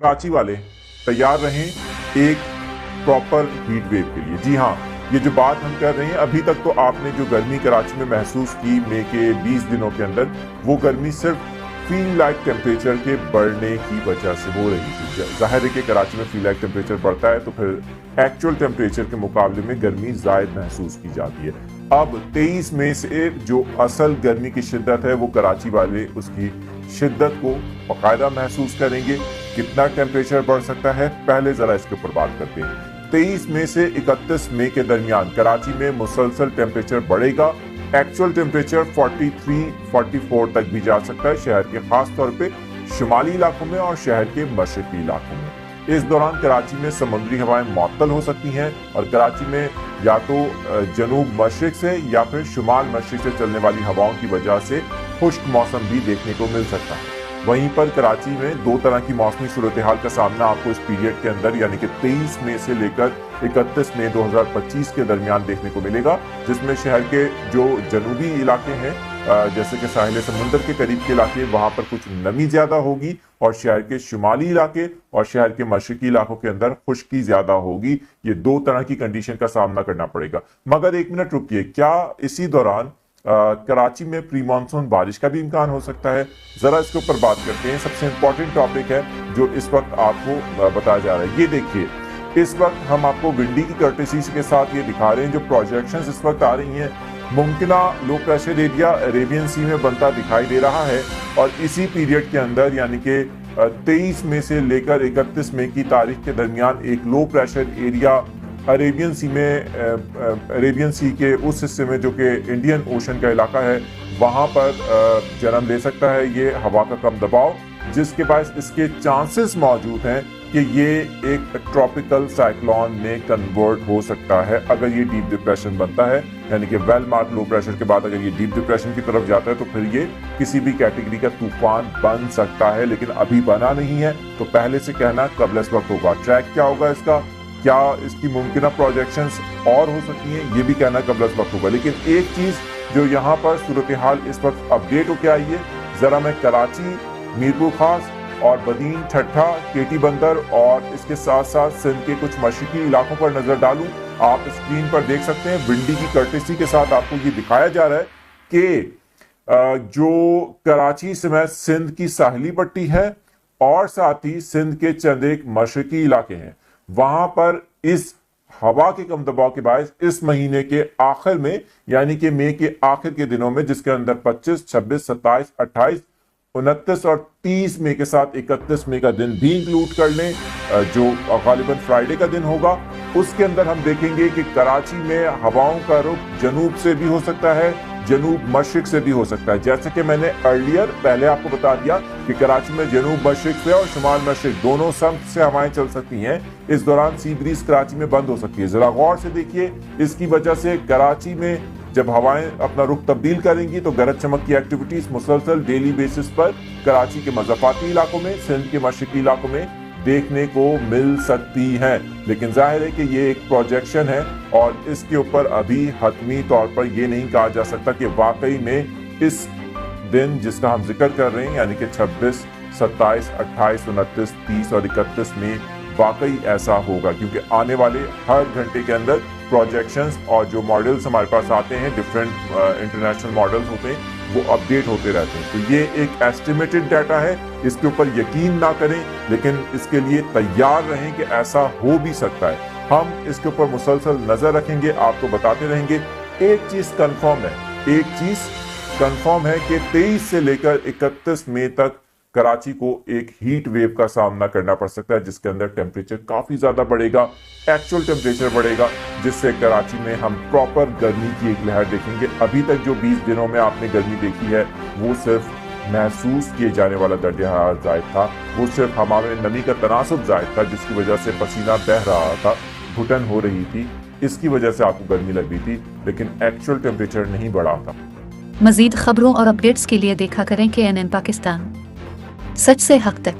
कराची वाले तैयार रहें एक प्रॉपर हीट वेव के लिए। जी हाँ, ये जो बात हम कर रहे हैं, अभी तक तो आपने जो गर्मी कराची में महसूस की मई के 20 दिनों के अंदर, वो गर्मी सिर्फ फील लाइक टेम्परेचर के बढ़ने की वजह से हो रही थी। जाहिर है कि कराची में फील लाइक टेम्परेचर बढ़ता है तो फिर एक्चुअल टेम्परेचर के मुकाबले में गर्मी ज़ायद महसूस की जाती है। अब 23 मई से जो असल गर्मी की शिद्दत है वो कराची वाले उसकी शिद्दत को बाकायदा महसूस करेंगे। कितना टेम्परेचर बढ़ सकता है, पहले जरा इसके ऊपर बात करते हैं। 23 मई से 31 मई के दरमियान कराची में मुसलसल टेम्परेचर बढ़ेगा। एक्चुअल टेम्परेचर 43-44 तक भी जा सकता है शहर के खास तौर पे शुमाली इलाकों में और शहर के मशरकी इलाकों में। इस दौरान कराची में समुद्री हवाएं मुअत्तल हो सकती हैं और कराची में या तो जनूब मशरिक से या फिर शुमाल मशरिक से चलने वाली हवाओं की वजह से खुश्क मौसम भी देखने को मिल सकता है। वहीं पर कराची में दो तरह की मौसमी सूरत हाल का सामना आपको इस पीरियड के अंदर यानी कि 23 मई से लेकर 31 मई 2025 के दरमियान देखने को मिलेगा, जिसमें शहर के जो जनूबी इलाके हैं जैसे कि साहिल समुंदर के करीब के इलाके, वहां पर कुछ नमी ज्यादा होगी और शहर के शुमाली इलाके और शहर के मशरकी इलाकों के अंदर खुश्की ज्यादा होगी। ये दो तरह की कंडीशन का सामना करना पड़ेगा। मगर एक मिनट रुकिए, क्या इसी दौरान कराची में प्री मानसून बारिश का भी इम्कान हो सकता है? जरा इसके ऊपर बात करते हैं। सबसे इंपॉर्टेंट टॉपिक है जो इस वक्त आपको बताया जा रहा है। ये देखिए, इस वक्त हम आपको विंडी की कर्टेसी के साथ ये दिखा रहे हैं जो प्रोजेक्शंस इस वक्त आ रही हैं। मुमकिना लो प्रेशर एरिया अरेबियन सी में बनता दिखाई दे रहा है और इसी पीरियड के अंदर यानी कि 23 मई से लेकर 31 मई की तारीख के दरमियान एक लो प्रेशर एरिया अरेबियन सी के उस हिस्से में जो कि इंडियन ओशन का इलाका है वहां पर जन्म ले सकता है ये हवा का कम दबाव, जिसके बाद इसके चांसेस मौजूद हैं कि ये एक ट्रॉपिकल साइक्लोन में कन्वर्ट हो सकता है अगर ये डीप डिप्रेशन बनता है। यानी कि वेल मार्क लो प्रेशर के बाद अगर ये डीप डिप्रेशन की तरफ जाता है तो फिर ये किसी भी कैटेगरी का तूफान बन सकता है, लेकिन अभी बना नहीं है तो पहले से कहना कबल इस वक्त होगा। ट्रैक क्या होगा इसका, क्या इसकी मुमकिन प्रोजेक्शंस और हो सकती हैं, ये भी कहना कबल इस वक्त होगा। लेकिन एक चीज जो यहाँ पर सूरत हाल इस वक्त अपडेट होकर आई है, जरा मैं कराची, मीरपुर खास और बदीन, ठट्ठा, केटी बंदर और इसके साथ साथ सिंध के कुछ मशरकी इलाकों पर नजर डालूं। आप स्क्रीन पर देख सकते हैं विंडी की कर्टेसी के साथ आपको ये दिखाया जा रहा है कि जो कराची समेत सिंध की साहिली पट्टी है और साथ ही सिंध के चंद एक मशरकी इलाके हैं, वहां पर इस हवा के कम दबाव के बायस इस महीने के आखिर में यानी कि मई के आखिर के दिनों में, जिसके अंदर 25, 26, 27, 28, 29 और 30 मई के साथ 31 मई का दिन भी इंक्लूड कर लें जो गालिबन फ्राइडे का दिन होगा, उसके अंदर हम देखेंगे कि कराची में हवाओं का रुख जनूब से भी हो सकता है, जनूब मशरिक से भी हो सकता है। जैसे कि मैंने अर्लियर पहले आपको बता दिया कि कराची में जनूब मशरिक से और शुमाल मशरिक दोनों समत से हवाएं चल सकती हैं। इस दौरान सी ब्रीज कराची में बंद हो सकती है। जरा गौर से देखिए, इसकी वजह से कराची में जब हवाएं अपना रुख तब्दील करेंगी तो गरज चमक की एक्टिविटीज मुसलसल डेली बेसिस पर कराची के मज़ाफ़ाती इलाकों में, सिंध के मशरकी इलाकों में देखने को मिल सकती हैं। लेकिन जाहिर है कि ये एक प्रोजेक्शन है और इसके ऊपर अभी हतमी तौर पर यह नहीं कहा जा सकता कि वाकई में इस दिन जिसका हम जिक्र कर रहे हैं यानी कि 26, 27, 28, 29, 30 और 31 में वाकई ऐसा होगा, क्योंकि आने वाले हर घंटे के अंदर प्रोजेक्शंस और जो मॉडल्स हमारे पास आते हैं, डिफरेंट इंटरनेशनल मॉडल्स होते हैं, वो अपडेट होते रहते हैं। तो ये एक एस्टिमेटेड डाटा है, इसके ऊपर यकीन ना करें, लेकिन इसके लिए तैयार रहें कि ऐसा हो भी सकता है। हम इसके ऊपर मुसलसल नजर रखेंगे, आपको बताते रहेंगे। एक चीज कंफर्म है कि 23 से लेकर 31 मई तक कराची को एक हीट वेव का सामना करना पड़ सकता है, जिसके अंदर टेम्परेचर काफी ज्यादा बढ़ेगा, एक्चुअल टेम्परेचर बढ़ेगा, जिससे कराची में हम प्रॉपर गर्मी की एक लहर देखेंगे। अभी तक जो 20 दिनों में आपने गर्मी देखी है वो सिर्फ महसूस किए जाने वाला दर्जा हरारत जायद था, वो सिर्फ हमारे नमी का तनासुब जायद था, जिसकी वजह से पसीना बह रहा था, घुटन हो रही थी, इसकी वजह से आपको गर्मी लग रही थी, लेकिन एक्चुअल टेम्परेचर नहीं बढ़ा था। मजीद खबरों और अपडेट्स के लिए देखा करें KNN पाकिस्तान, सच से हक तक।